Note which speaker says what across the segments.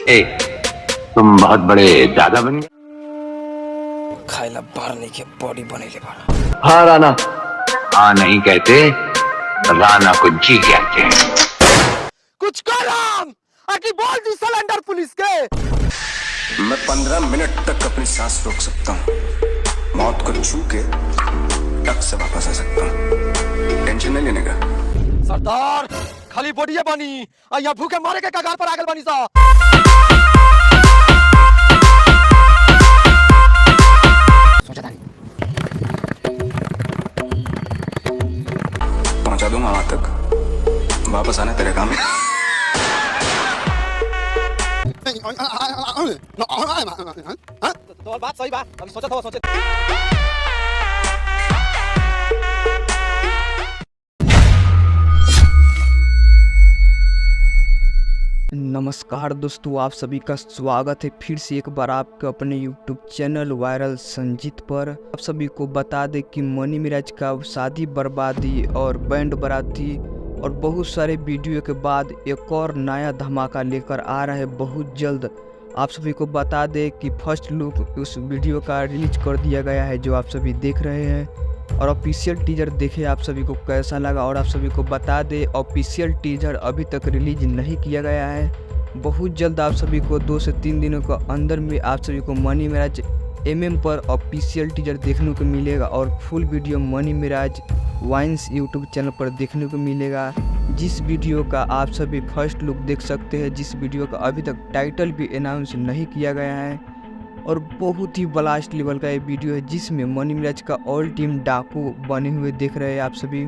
Speaker 1: ए, तुम बहुत बड़े दादा बन गए।
Speaker 2: खाइला बाहर नहीं के बॉडी बनेले बाड़ा।
Speaker 1: हाँ राणा। हाँ नहीं कहते, राणा को जी कहते हैं।
Speaker 2: कुछ कलम आके बोल दी सिलेंडर पुलिस के।
Speaker 3: मैं 15 मिनट तक अपनी सांस रोक सकता हूँ, मौत को छू के टक से वापस आ सकता हूँ। टेंशन नहीं लेने का
Speaker 2: सरदार, खाली बॉडी बनी यहाँ भूखे मारे के कगार पर आगल बनी सा।
Speaker 3: पहुंचा दूंगा वहां तक, वापस आना तेरे काम है।
Speaker 2: तो बात सही बात, अभी सोचा था नमस्कार दोस्तों, आप सभी का स्वागत है फिर से एक बार आपके अपने YouTube चैनल वायरल संजीत पर। आप सभी को बता दें कि मनी मिराज का शादी बर्बादी और बैंड बाराती और बहुत सारे वीडियो के बाद एक और नया धमाका लेकर आ रहा है बहुत जल्द। आप सभी को बता दें कि फर्स्ट लुक उस वीडियो का रिलीज कर दिया गया है जो आप सभी देख रहे हैं, और ऑफिशियल टीजर देखे आप सभी को कैसा लगा। और आप सभी को बता दें ऑफिशियल टीजर अभी तक रिलीज नहीं किया गया है, बहुत जल्द आप सभी को 2 से 3 दिनों के अंदर में आप सभी को मनी मिराज MM पर ऑफिशियल टीजर देखने को मिलेगा और full video money mirage vines YouTube channel पर देखने को मिलेगा, जिस वीडियो का आप सभी फर्स्ट लुक देख सकते हैं, जिस वीडियो का अभी तक टाइटल भी अनाउंस नहीं किया गया है। और बहुत ही ब्लास्ट लेवल का ये वीडियो है जिसमें मनी मिराज का ऑल टीम डाकू बने हुए देख रहे हैं आप सभी।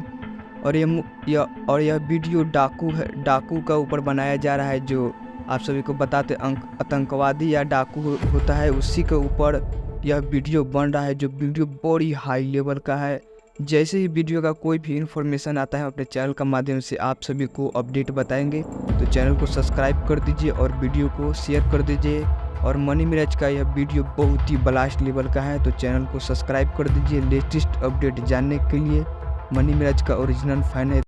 Speaker 2: और यह वीडियो डाकू का ऊपर बनाया जा रहा है, जो आप सभी को बताते आतंकवादी या डाकू होता है उसी के ऊपर यह वीडियो बन रहा है, जो वीडियो बड़ी हाई लेवल का है। जैसे ही वीडियो का कोई भी इन्फॉर्मेशन आता है अपने चैनल का माध्यम से आप सभी को अपडेट बताएंगे, तो चैनल को सब्सक्राइब कर दीजिए और वीडियो को शेयर कर दीजिए। और मनी मिराज का यह वीडियो बहुत ही ब्लास्ट लेवल का है, तो चैनल को सब्सक्राइब कर दीजिए लेटेस्ट अपडेट जानने के लिए। मनी मिराज का ओरिजिनल फैन है।